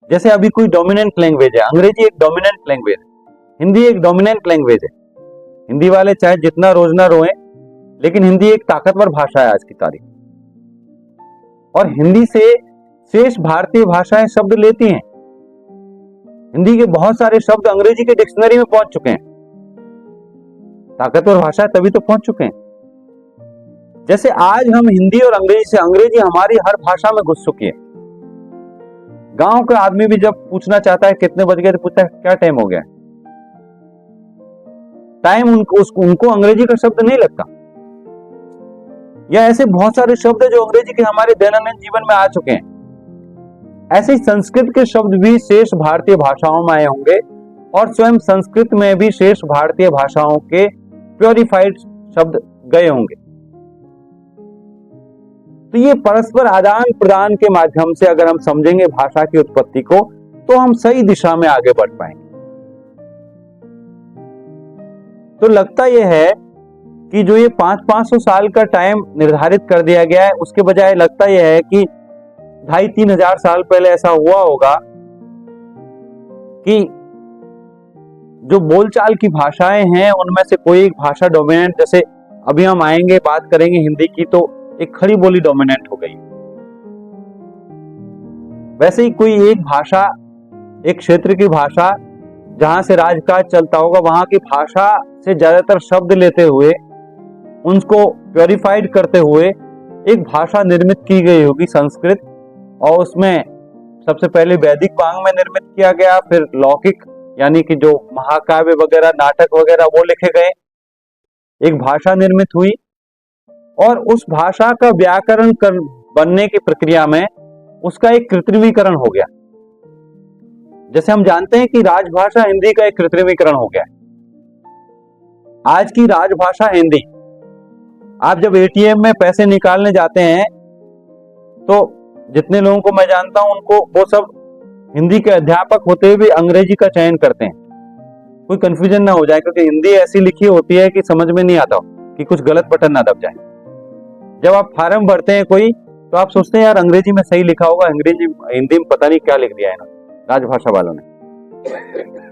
जैसे अभी कोई डोमिनेंट लैंग्वेज है, अंग्रेजी एक डोमिनेंट लैंग्वेज है, हिंदी एक डोमिनेंट लैंग्वेज है। हिंदी वाले चाहे जितना रोज ना रोएं, लेकिन हिंदी एक ताकतवर भाषा है आज की तारीख। और हिंदी से शेष भारतीय भाषाएं शब्द लेती हैं। हिंदी के बहुत सारे शब्द अंग्रेजी के डिक्शनरी में पहुंच चुके हैं। ताकतवर भाषा है तभी तो पहुंच चुके हैं। जैसे आज हम हिंदी और अंग्रेजी से, अंग्रेजी हमारी हर भाषा में घुस चुकी है। गांव का आदमी भी जब पूछना चाहता है कितने बज गए तो पूछता है क्या टाइम हो गया। टाइम उनको अंग्रेजी का शब्द नहीं लगता। या ऐसे बहुत सारे शब्द है जो अंग्रेजी के हमारे दैनंदिन जीवन में आ चुके हैं। ऐसे ही संस्कृत के शब्द भी शेष भारतीय भाषाओं में आए होंगे और स्वयं संस्कृत में भी शेष भारतीय भाषाओं के प्योरिफाइड शब्द गए होंगे। तो ये परस्पर आदान प्रदान के माध्यम से अगर हम समझेंगे भाषा की उत्पत्ति को, तो हम सही दिशा में आगे बढ़ पाएंगे। तो लगता यह है कि जो ये 500-500 साल का टाइम निर्धारित कर दिया गया है, उसके बजाय लगता यह है कि 2500-3000 हजार साल पहले ऐसा हुआ होगा कि जो बोलचाल की भाषाएं हैं उनमें से कोई एक भाषा डोमिनेंट, जैसे अभी हम आएंगे बात करेंगे हिंदी की, तो एक खड़ी बोली डोमिनेंट हो गई। वैसे ही कोई एक भाषा, एक क्षेत्र की भाषा जहां से राजकाज चलता होगा, वहां की भाषा से ज्यादातर शब्द लेते हुए, उनको प्योरिफाइड करते हुए एक भाषा निर्मित की गई होगी संस्कृत। और उसमें सबसे पहले वैदिक वांग में निर्मित किया गया, फिर लौकिक यानी कि जो महाकाव्य वगैरह, नाटक वगैरह वो लिखे गए, एक भाषा निर्मित हुई। और उस भाषा का व्याकरण बनने की प्रक्रिया में उसका एक कृत्रिमीकरण हो गया। जैसे हम जानते हैं कि राजभाषा हिंदी का एक कृत्रिमीकरण हो गया। आज की राजभाषा हिंदी, आप जब एटीएम में पैसे निकालने जाते हैं तो जितने लोगों को मैं जानता हूं उनको, वो सब हिंदी के अध्यापक होते हुए भी अंग्रेजी का चयन करते हैं। कोई कंफ्यूजन ना हो जाए, क्योंकि हिंदी ऐसी लिखी होती है कि समझ में नहीं आता कि कुछ गलत बटन ना दब जाए। जब आप फार्म भरते हैं कोई, तो आप सोचते हैं यार अंग्रेजी में सही लिखा होगा, अंग्रेजी हिंदी में पता नहीं क्या लिख दिया है इन्होंने, राजभाषा वालों ने।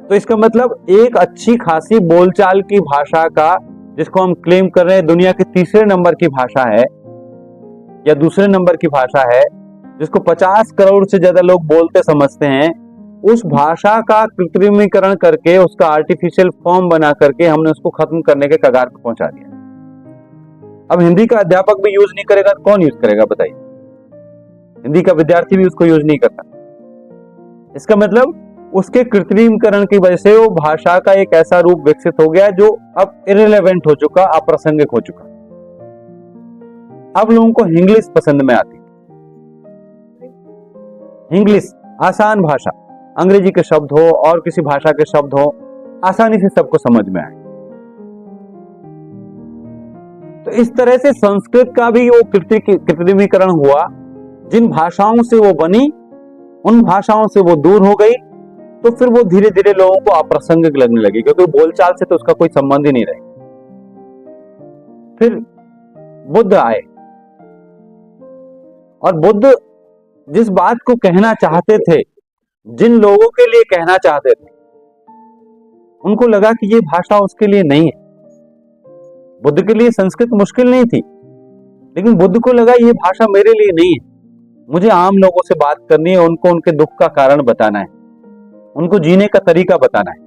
तो इसका मतलब एक अच्छी खासी बोलचाल की भाषा का, जिसको हम क्लेम कर रहे हैं दुनिया के तीसरे नंबर की भाषा है या दूसरे नंबर की भाषा है, जिसको 50 करोड़ से ज्यादा लोग बोलते समझते हैं, उस भाषा का कृत्रिमीकरण करके, उसका आर्टिफिशियल फॉर्म बना करके हमने उसको खत्म करने के कगार पर पहुंचा दिया। अब हिंदी का अध्यापक भी यूज नहीं करेगा तो कौन यूज करेगा बताइए? हिंदी का विद्यार्थी भी उसको यूज नहीं करता। इसका मतलब उसके कृत्रिमीकरण की वजह से वो भाषा का एक ऐसा रूप विकसित हो गया जो अब इररिलेवेंट हो चुका, अप्रासंगिक हो चुका। अब लोगों को इंग्लिश पसंद में आती। इंग्लिश आसान भाषा, अंग्रेजी के शब्द हो और किसी भाषा के शब्द हो, आसानी से सबको समझ में आए। तो इस तरह से संस्कृत का भी वो कृत्रिमीकरण हुआ। जिन भाषाओं से वो बनी, उन भाषाओं से वो दूर हो गई, तो फिर वो धीरे धीरे लोगों को अप्रासंगिक लगने लगी, क्योंकि बोलचाल से तो उसका कोई संबंध ही नहीं रहे। फिर बुद्ध आए और बुद्ध जिस बात को कहना चाहते थे, जिन लोगों के लिए कहना चाहते थे, उनको लगा कि ये भाषा उसके लिए नहीं है। बुद्ध के लिए संस्कृत मुश्किल नहीं थी, लेकिन बुद्ध को लगा ये भाषा मेरे लिए नहीं है, मुझे आम लोगों से बात करनी है, उनको उनके दुख का कारण बताना है, उनको जीने का तरीका बताना है।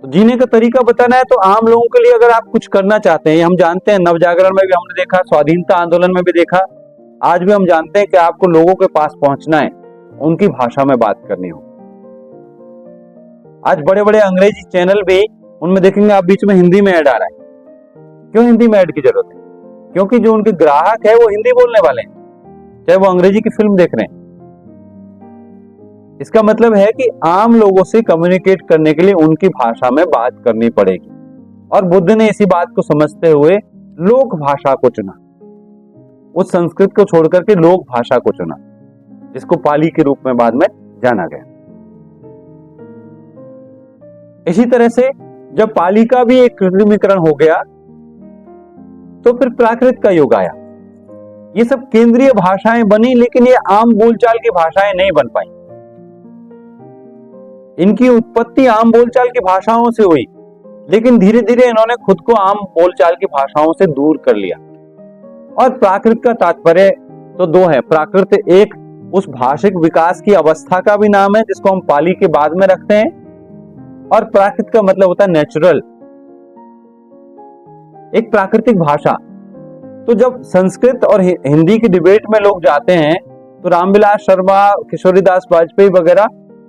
तो जीने का तरीका बताना है तो आम लोगों के लिए अगर आप कुछ करना चाहते हैं, हम जानते हैं नवजागरण में भी हमने देखा, स्वाधीनता आंदोलन में भी देखा, आज भी हम जानते हैं कि आपको लोगों के पास पहुंचना है, उनकी भाषा में बात करनी हो। आज बड़े बड़े अंग्रेजी चैनल भी, उनमें देखेंगे आप बीच में हिंदी में ऐड आ रहा है। क्यों हिंदी में ऐड की जरूरत है? क्योंकि जो उनके ग्राहक है वो हिंदी बोलने वाले हैं, चाहे वो अंग्रेजी की फिल्म देख रहे हैं। इसका मतलब है कि आम लोगों से कम्युनिकेट करने के लिए उनकी भाषा में बात करनी पड़ेगी। और बुद्ध ने इसी बात को समझते हुए लोक भाषा को चुना, उस संस्कृत को छोड़कर के लोक भाषा को चुना, जिसको पाली के रूप में बाद में जाना गया। इसी तरह से जब पाली का भी एक कृत्रिमीकरण हो गया, तो फिर प्राकृत का युग आया। ये सब केंद्रीय भाषाएं बनी, लेकिन ये आम बोलचाल की भाषाएं नहीं बन पाई। इनकी उत्पत्ति आम बोलचाल की भाषाओं से हुई, लेकिन धीरे धीरे इन्होंने खुद को आम बोलचाल की भाषाओं से दूर कर लिया। और प्राकृत का तात्पर्य तो दो है। प्राकृत एक उस भाषिक विकास की अवस्था का भी नाम है जिसको हम पाली के बाद में रखते हैं, और प्राकृत का मतलब होता है नेचुरल, एक प्राकृतिक भाषा। तो जब संस्कृत और हिंदी की डिबेट में लोग जाते हैं तो रामविलास शर्मा, किशोरीदास वाजपेयी वगैरह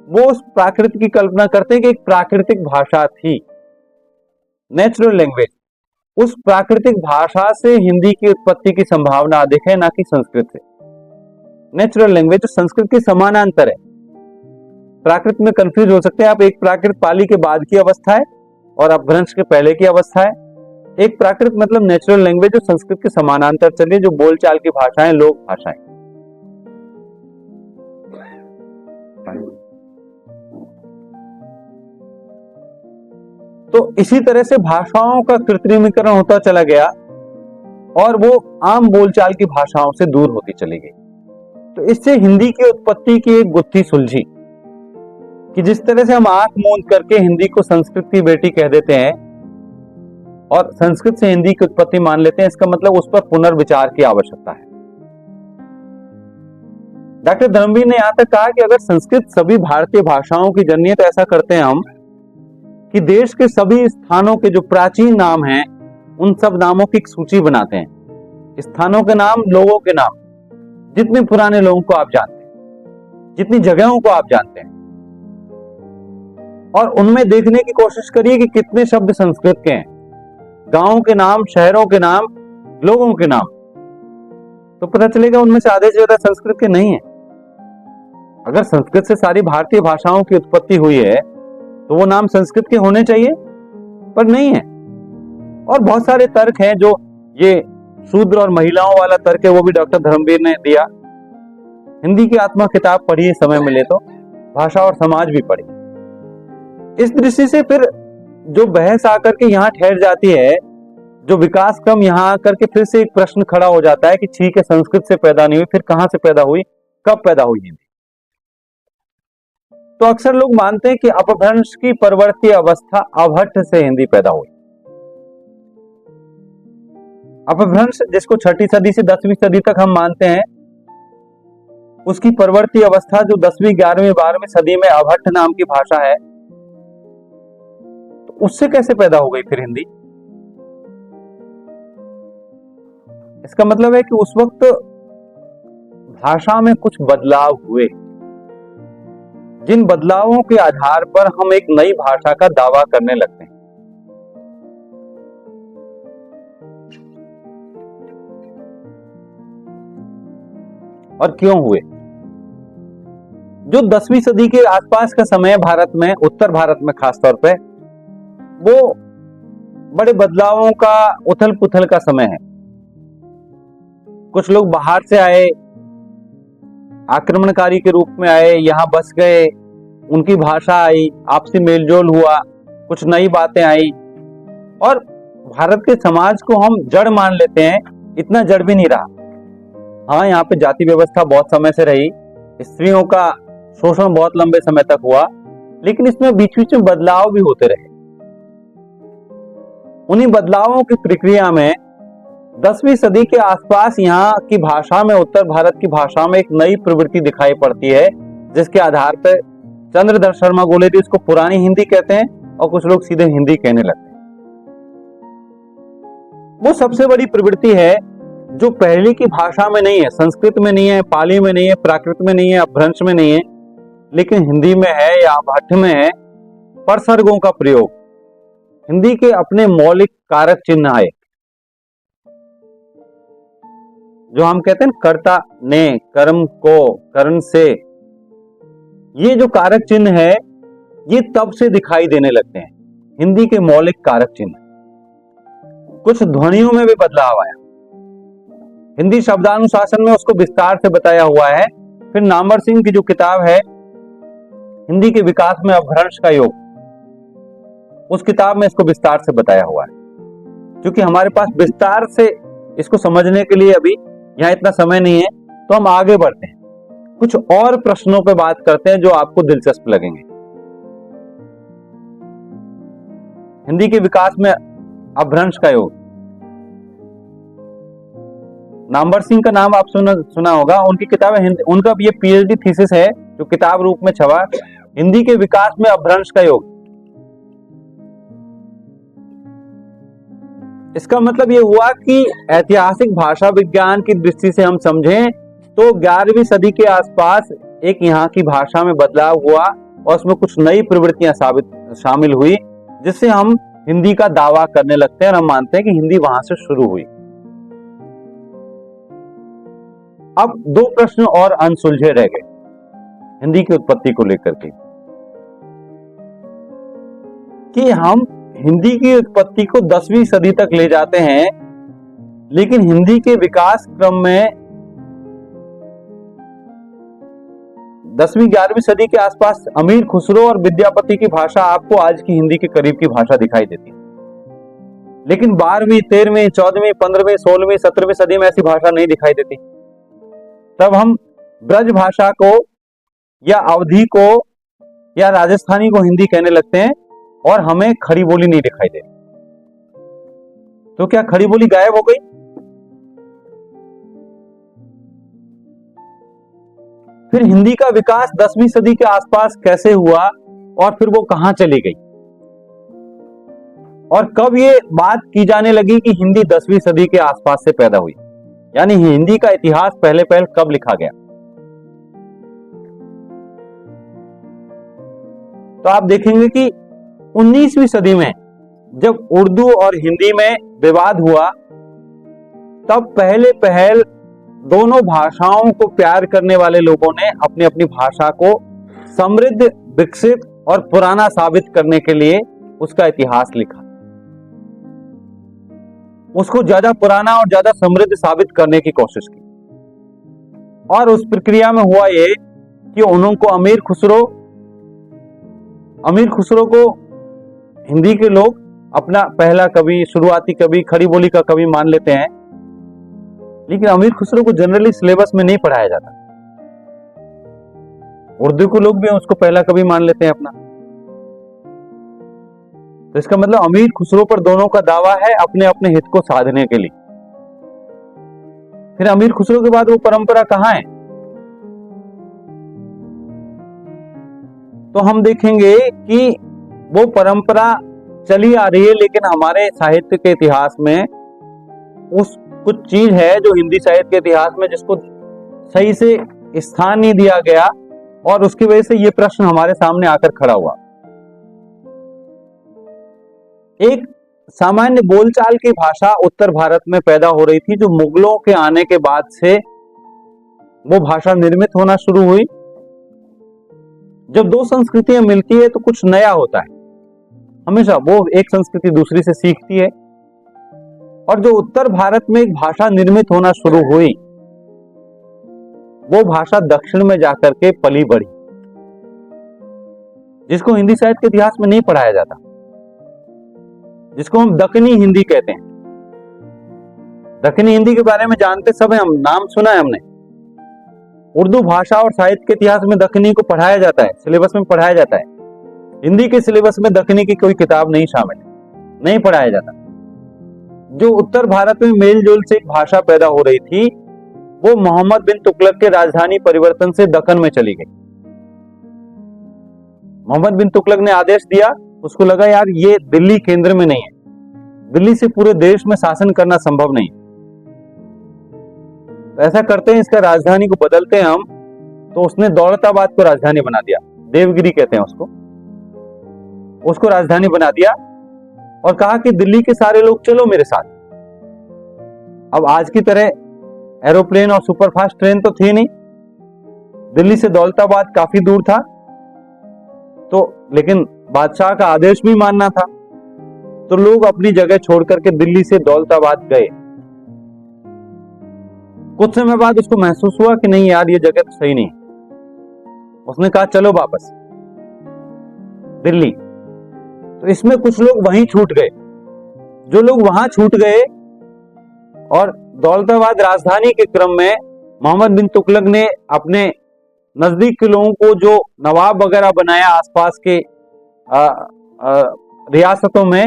वो उस प्राकृत की कल्पना करते हैं कि एक प्राकृतिक भाषा थी, नेचुरल लैंग्वेज। उस प्राकृतिक भाषा से हिंदी की उत्पत्ति की संभावना अधिक है, ना कि संस्कृत से। नेचुरल लैंग्वेज जो संस्कृत के समानांतर है। प्राकृत में कंफ्यूज हो सकते हैं आप, एक प्राकृत पाली के बाद की अवस्था है और अपभ्रंश के पहले की अवस्था है। एक प्राकृत मतलब नेचुरल लैंग्वेज जो संस्कृत के समानांतर चले, जो बोलचाल की भाषाएं, लोक भाषाएं। तो इसी तरह से भाषाओं का कृत्रिमीकरण होता चला गया और वो आम बोलचाल की भाषाओं से दूर होती चली गई। तो इससे हिंदी की उत्पत्ति की एक गुत्थी सुलझी कि जिस तरह से हम आंख मूंद करके हिंदी को संस्कृत की बेटी कह देते हैं और संस्कृत से हिंदी की उत्पत्ति मान लेते हैं, इसका मतलब उस पर पुनर्विचार की आवश्यकता है। डॉक्टर धर्मवीर ने यहां तक कहा कि अगर संस्कृत सभी भारतीय भाषाओं की जननी है तो ऐसा करते हैं हम कि देश के सभी स्थानों के जो प्राचीन नाम हैं उन सब नामों की एक सूची बनाते हैं। स्थानों के नाम, लोगों के नाम, जितने पुराने लोगों को आप जानते हैं, जितनी जगहों को आप जानते हैं, और उनमें देखने की कोशिश करिए कि कितने शब्द संस्कृत के हैं। गांवों के नाम, शहरों के नाम, लोगों के नाम, तो पता चलेगा उनमें से आधे से ज्यादा संस्कृत के नहीं है। अगर संस्कृत से सारी भारतीय भाषाओं की उत्पत्ति हुई है तो वो नाम संस्कृत के होने चाहिए, पर नहीं है। और बहुत सारे तर्क हैं, जो ये शूद्र और महिलाओं वाला तर्क है वो भी डॉक्टर धर्मवीर ने दिया। हिंदी की आत्मा किताब पढ़िए समय मिले तो, भाषा और समाज भी पढ़िए। इस दृष्टि से फिर जो बहस आकर के यहाँ ठहर जाती है, जो विकास क्रम यहाँ आकर के फिर से एक प्रश्न खड़ा हो जाता है कि ठीक है संस्कृत से पैदा नहीं हुई, फिर कहां से पैदा हुई, कब पैदा हुई हिंदी। तो अक्सर लोग मानते हैं कि अपभ्रंश की परवर्ती अवस्था अभट्ट से हिंदी पैदा हुई। अपभ्रंश जिसको 6वीं सदी से 10वीं सदी तक हम मानते हैं, उसकी परवर्ती अवस्था जो 10वीं, 11वीं, 12वीं सदी में अभट्ट नाम की भाषा है, तो उससे कैसे पैदा हो गई फिर हिंदी। इसका मतलब है कि उस वक्त भाषा में कुछ बदलाव हुए, जिन बदलावों के आधार पर हम एक नई भाषा का दावा करने लगते हैं। और क्यों हुए। जो 10वीं सदी के आसपास का समय भारत में, उत्तर भारत में खासतौर पे, वो बड़े बदलावों का, उथल पुथल का समय है। कुछ लोग बाहर से आए, आक्रमणकारी के रूप में आए, यहां बस गए, उनकी भाषा आई, आपसी मेलजोल हुआ, कुछ नई बातें आई, और भारत के समाज को हम जड़ मान लेते हैं, इतना जड़ भी नहीं रहा। हाँ, यहाँ पे जाति व्यवस्था बहुत समय से रही, स्त्रियों का शोषण बहुत लंबे समय तक हुआ, लेकिन इसमें बीच बीच में बदलाव भी होते रहे। उन्हीं बदलावों की प्रक्रिया में 10वीं सदी के आसपास यहाँ की भाषा में, उत्तर भारत की भाषा में एक नई प्रवृत्ति दिखाई पड़ती है, जिसके आधार पर चंद्रधर शर्मा गोलेरी इसको पुरानी हिंदी कहते हैं और कुछ लोग सीधे हिंदी कहने लगते हैं। वो सबसे बड़ी प्रवृत्ति है जो पहले की भाषा में नहीं है, संस्कृत में नहीं है, पाली में नहीं है, प्राकृत में नहीं है, अपभ्रंश में नहीं है, लेकिन हिंदी में है या भट्ट में है। परसर्गों का प्रयोग, हिंदी के अपने मौलिक कारक चिन्ह आए, जो हम कहते हैं कर्ता ने, कर्म को, कर्ण से, ये जो कारक चिन्ह है ये तब से दिखाई देने लगते हैं, हिंदी के मौलिक कारक चिन्ह। कुछ ध्वनियों में भी बदलाव आया, हिंदी शब्दानुशासन में उसको विस्तार से बताया हुआ है। फिर नामवर सिंह की जो किताब है हिंदी के विकास में अपभ्रंश का योग, उस किताब में इसको विस्तार से बताया हुआ है। क्योंकि हमारे पास विस्तार से इसको समझने के लिए अभी यहाँ इतना समय नहीं है, तो हम आगे बढ़ते हैं, कुछ और प्रश्नों पे बात करते हैं जो आपको दिलचस्प लगेंगे। हिंदी के विकास में अपभ्रंश का योग। नामवर सिंह का नाम आप सुना होगा। उनकी किताब है, उनका ये पीएचडी थीसिस है जो किताब रूप में छपा, हिंदी के विकास में अपभ्रंश का योग। इसका मतलब ये हुआ कि ऐतिहासिक भाषा विज्ञान की दृष्टि से हम समझें तो 11वीं सदी के आसपास एक यहाँ की भाषा में बदलाव हुआ और उसमें कुछ नई प्रवृत्तियां शामिल हुई, जिससे हम हिंदी का दावा करने लगते हैं और हम मानते हैं कि हिंदी वहां से शुरू हुई। अब दो प्रश्न और अनसुलझे रह गए हिंदी की उत्पत्ति को लेकर के, कि हम हिंदी की उत्पत्ति को 10वीं सदी तक ले जाते हैं, लेकिन हिंदी के विकास क्रम में 10वीं 11वीं सदी के आसपास अमीर खुसरो और विद्यापति की भाषा आपको आज की हिंदी के करीब की भाषा दिखाई देती है, लेकिन 12वीं 13वीं 14वीं 15वीं 16वीं 17वीं सदी में ऐसी भाषा नहीं दिखाई देती। तब हम ब्रज भाषा को या अवधी को या राजस्थानी को हिंदी कहने लगते हैं और हमें खड़ी बोली नहीं दिखाई देती। तो क्या खड़ी बोली गायब हो गई? फिर हिंदी का विकास 10वीं सदी के आसपास कैसे हुआ और फिर वो कहां चली गई, और कब ये बात की जाने लगी कि हिंदी 10वीं सदी के आसपास से पैदा हुई, यानी हिंदी का इतिहास पहले कब लिखा गया। तो आप देखेंगे कि 19वीं सदी में जब उर्दू और हिंदी में विवाद हुआ, तब पहल दोनों भाषाओं को प्यार करने वाले लोगों ने अपनी अपनी भाषा को समृद्ध, विकसित और पुराना साबित करने के लिए उसका इतिहास लिखा, उसको ज्यादा पुराना और ज्यादा समृद्ध साबित करने की कोशिश की। और उस प्रक्रिया में हुआ ये कि उनको अमीर खुसरो को हिंदी के लोग अपना पहला कवि, शुरुआती कवि, खड़ी बोली का कवि मान लेते हैं, लेकिन अमीर खुसरो को जनरली सिलेबस में नहीं पढ़ाया जाता। उर्दू के लोग भी उसको पहला कवि मान लेते हैं अपना। तो इसका मतलब अमीर खुसरो पर दोनों का दावा है अपने अपने हित को साधने के लिए। फिर अमीर खुसरो के बाद वो परंपरा कहां है? तो हम देखेंगे कि वो परंपरा चली आ रही है, लेकिन हमारे साहित्य के इतिहास में उस कुछ चीज है जो हिंदी साहित्य के इतिहास में जिसको सही से स्थान नहीं दिया गया, और उसकी वजह से ये प्रश्न हमारे सामने आकर खड़ा हुआ। एक सामान्य बोलचाल की भाषा उत्तर भारत में पैदा हो रही थी, जो मुगलों के आने के बाद से वो भाषा निर्मित होना शुरू हुई। जब दो संस्कृतियां मिलती है तो कुछ नया होता है, हमेशा वो एक संस्कृति दूसरी से सीखती है, और जो उत्तर भारत में एक भाषा निर्मित होना शुरू हुई, वो भाषा दक्षिण में जाकर के पली बढ़ी, जिसको हिंदी साहित्य के इतिहास में नहीं पढ़ाया जाता, जिसको हम दक्कनी हिंदी कहते हैं। दक्कनी हिंदी के बारे में जानते सब हैं, हम नाम सुना है हमने। उर्दू भाषा और साहित्य के इतिहास में दक्कनी को पढ़ाया जाता है, सिलेबस में पढ़ाया जाता है। हिंदी के सिलेबस में दक्कनी की कोई किताब नहीं शामिल है, नहीं पढ़ाया जाता। जो उत्तर भारत में मेलजोल से एक भाषा पैदा हो रही थी, वो मोहम्मद बिन तुगलक के राजधानी परिवर्तन से दक्कन में चली गई। मोहम्मद बिन तुगलक ने आदेश दिया, उसको लगा यार ये दिल्ली केंद्र में नहीं है, दिल्ली से पूरे देश में शासन करना संभव नहीं। तो ऐसा करते हैं, इसका राजधानी को बदलते हैं हम। तो उसने दौलताबाद को राजधानी बना दिया, देवगिरी कहते हैं उसको राजधानी बना दिया, और कहा कि दिल्ली के सारे लोग चलो मेरे साथ। अब आज की तरह एरोप्लेन और सुपरफास्ट ट्रेन तो थी नहीं, दिल्ली से दौलताबाद काफी दूर था, तो लेकिन बादशाह का आदेश भी मानना था, तो लोग अपनी जगह छोड़ करके दिल्ली से दौलताबाद गए। कुछ समय बाद उसको महसूस हुआ कि नहीं यार ये जगह तो सही नहीं, उसने कहा चलो वापस दिल्ली। तो इसमें कुछ लोग वहीं छूट गए। जो लोग वहां छूट गए और दौलताबाद राजधानी के क्रम में मोहम्मद बिन तुगलक ने अपने नजदीक के लोगों को जो नवाब वगैरह बनाया आसपास के रियासतों में,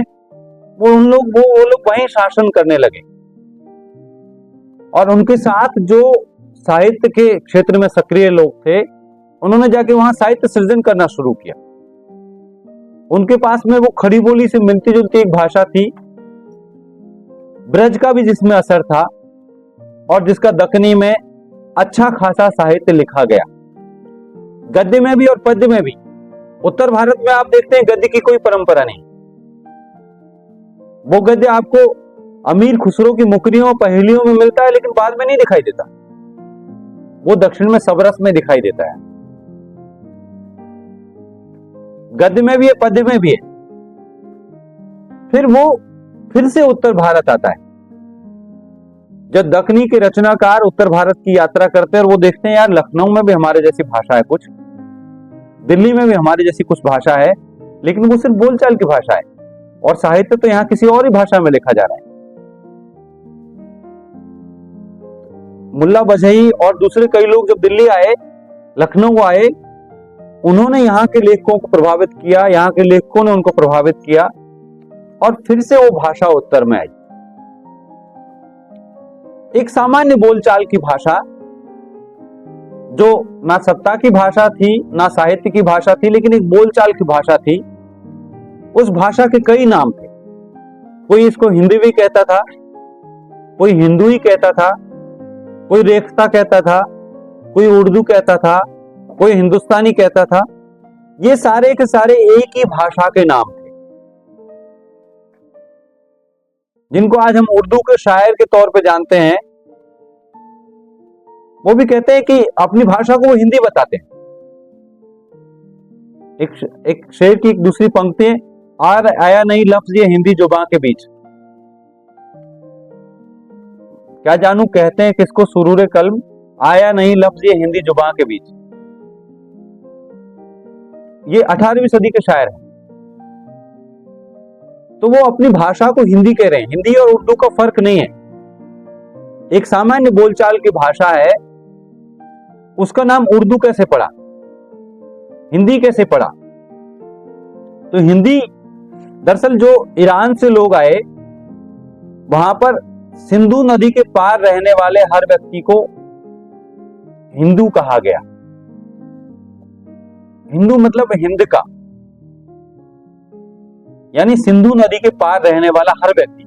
वो लोग वहीं शासन करने लगे। और उनके साथ जो साहित्य के क्षेत्र में सक्रिय लोग थे, उन्होंने जाके वहां साहित्य सृजन करना शुरू किया। उनके पास में वो खड़ी बोली से मिलती जुलती एक भाषा थी, ब्रज का भी जिसमें असर था, और जिसका दक्कनी में अच्छा खासा साहित्य लिखा गया, गद्य में भी और पद्य में भी। उत्तर भारत में आप देखते हैं गद्य की कोई परंपरा नहीं। वो गद्य आपको अमीर खुसरो की मुकरियों पहेलियों में मिलता है, लेकिन बाद में नहीं दिखाई देता। वो दक्षिण में सबरस में दिखाई देता है। गद्य में भी है, पद्य में भी है। फिर से उत्तर भारत आता है। जब दक्कनी के रचनाकार उत्तर भारत की यात्रा करते हैं और वो देखते हैं यार लखनऊ में भी हमारे जैसी भाषा है कुछ, दिल्ली में भी हमारे जैसी कुछ भाषा है, लेकिन वो सिर्फ बोलचाल की भाषा है और साहित्य तो यहाँ किसी और ही भाषा में लिखा जा रहा है। मुल्ला बजई और दूसरे कई लोग जब दिल्ली आए, लखनऊ आए, उन्होंने यहाँ के लेखकों को प्रभावित किया, यहाँ के लेखकों ने उनको प्रभावित किया, और फिर से वो भाषा उत्तर में आई। एक सामान्य बोलचाल की भाषा, जो ना सत्ता की भाषा थी ना साहित्य की भाषा थी, लेकिन एक बोलचाल की भाषा थी। उस भाषा के कई नाम थे। कोई इसको हिंदी भी कहता था, कोई हिंदुई कहता था, कोई रेख्ता कहता था, कोई उर्दू कहता था, कोई हिंदुस्तानी कहता था। ये सारे के सारे एक ही भाषा के नाम थे, जिनको आज हम उर्दू के शायर के तौर पे जानते हैं। वो भी कहते हैं कि अपनी भाषा को वो हिंदी बताते हैं। एक शेर की एक दूसरी पंक्ति है, आया नहीं लफ्ज ये हिंदी जुबान के बीच, क्या जानू कहते हैं किसको सुरूरे कल्म, आया नहीं लफ्ज ये हिंदी जुबान के बीच। ये 18वीं सदी के शायर हैं। तो वो अपनी भाषा को हिंदी कह रहे हैं। हिंदी और उर्दू का फर्क नहीं है, एक सामान्य बोलचाल की भाषा है। उसका नाम उर्दू कैसे पड़ा, हिंदी कैसे पड़ा? तो हिंदी दरअसल जो ईरान से लोग आए, वहां पर सिंधु नदी के पार रहने वाले हर व्यक्ति को हिंदू कहा गया। हिंदू मतलब हिंद का, यानी सिंधु नदी के पार रहने वाला हर व्यक्ति।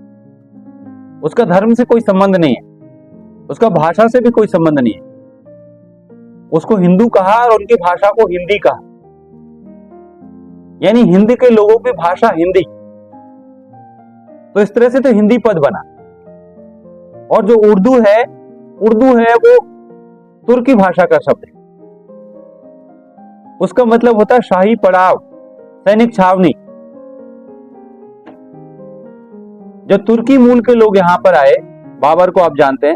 उसका धर्म से कोई संबंध नहीं है, उसका भाषा से भी कोई संबंध नहीं है। उसको हिंदू कहा और उनकी भाषा को हिंदी कहा, यानी हिंद के लोगों की भाषा हिंदी। तो इस तरह से तो हिंदी पद बना। और जो उर्दू है वो तुर्की भाषा का शब्द है। उसका मतलब होता है शाही पड़ाव, सैनिक छावनी। जब तुर्की मूल के लोग यहां पर आए, बाबर को आप जानते हैं,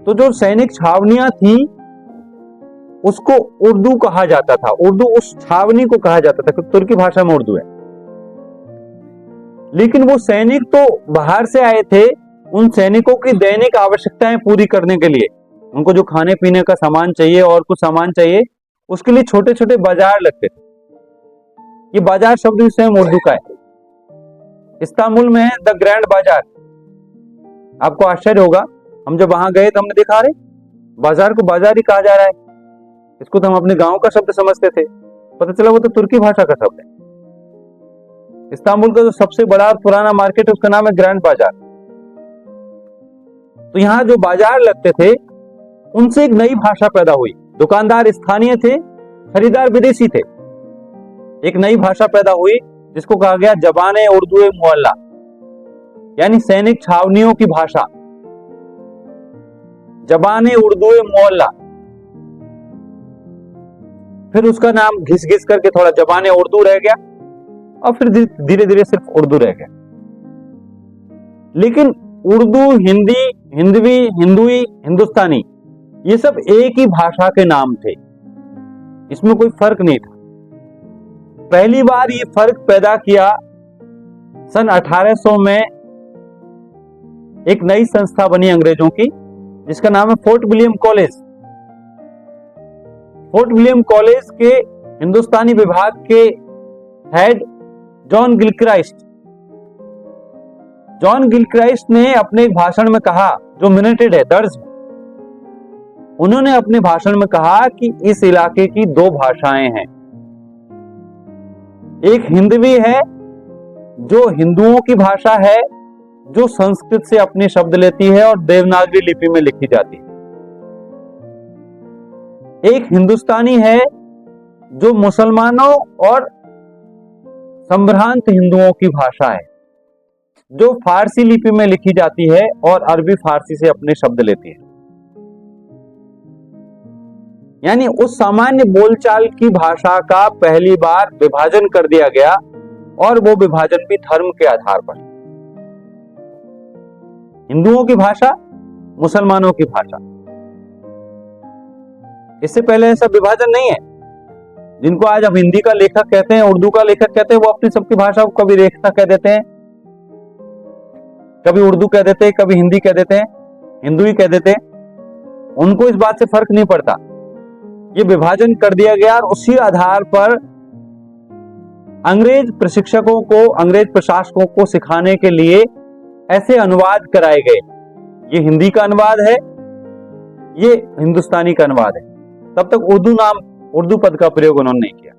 तो जो सैनिक छावनियां थी उसको उर्दू कहा जाता था। उर्दू उस छावनी को कहा जाता था, क्योंकि तुर्की भाषा में उर्दू है। लेकिन वो सैनिक तो बाहर से आए थे, उन सैनिकों की दैनिक आवश्यकताएं पूरी करने के लिए, उनको जो खाने पीने का सामान चाहिए और कुछ सामान चाहिए, उसके लिए छोटे छोटे बाजार लगते थे। ये बाजार शब्द भी स्वयं उर्दू का है। इस्तांबुल में है द ग्रैंड बाजार। आपको आश्चर्य होगा, हम जब वहां गए तो हमने देखा रहे बाजार को बाजार ही कहा जा रहा है। इसको तो हम अपने गांव का शब्द समझते थे, पता चला वो तो तुर्की भाषा का शब्द है। इस्तांबुल का जो सबसे बड़ा और पुराना मार्केट है उसका नाम है ग्रैंड बाजार। तो यहाँ जो बाजार लगते थे उनसे एक नई भाषा पैदा हुई। दुकानदार स्थानीय थे, खरीदार विदेशी थे। एक नई भाषा पैदा हुई जिसको कहा गया जबाने उर्दू मुअल्ला, यानी सैनिक छावनियों की भाषा, जबाने उर्दू मुअल्ला। फिर उसका नाम घिस घिस करके थोड़ा जबाने उर्दू रह गया और फिर धीरे धीरे सिर्फ उर्दू रह गया। लेकिन उर्दू, हिंदी, हिंदवी, हिंदुई, हिंदुस्तानी, ये सब एक ही भाषा के नाम थे, इसमें कोई फर्क नहीं था। पहली बार ये फर्क पैदा किया सन 1800 में एक नई संस्था बनी अंग्रेजों की, जिसका नाम है fort William college. Fort William college के हिंदुस्तानी विभाग के हेड जॉन गिलक्राइस्ट ने अपने एक भाषण में कहा, जो मिनटेड है, दर्ज है, उन्होंने अपने भाषण में कहा कि इस इलाके की दो भाषाएं हैं। एक हिंदवी है जो हिंदुओं की भाषा है, जो संस्कृत से अपने शब्द लेती है और देवनागरी लिपि में लिखी जाती है। एक हिंदुस्तानी है जो मुसलमानों और संभ्रांत हिंदुओं की भाषा है, जो फारसी लिपि में लिखी जाती है और अरबी फारसी से अपने शब्द लेती है। यानी उस सामान्य बोलचाल की भाषा का पहली बार विभाजन कर दिया गया, और वो विभाजन भी धर्म के आधार पर। हिंदुओं की भाषा, मुसलमानों की भाषा। इससे पहले ऐसा विभाजन नहीं है। जिनको आज हम हिंदी का लेखक कहते हैं, उर्दू का लेखक कहते हैं, वो अपनी सबकी भाषा को कभी रेखा कह देते हैं, कभी उर्दू कह देते हैं, कभी हिंदी कह देते हैं, हिंदू ही कह देते हैं। उनको इस बात से फर्क नहीं पड़ता। ये विभाजन कर दिया गया और उसी आधार पर अंग्रेज प्रशिक्षकों को, अंग्रेज प्रशासकों को सिखाने के लिए ऐसे अनुवाद कराए गए। ये हिंदी का अनुवाद है, ये हिंदुस्तानी का अनुवाद है। तब तक उर्दू पद का प्रयोग उन्होंने नहीं किया।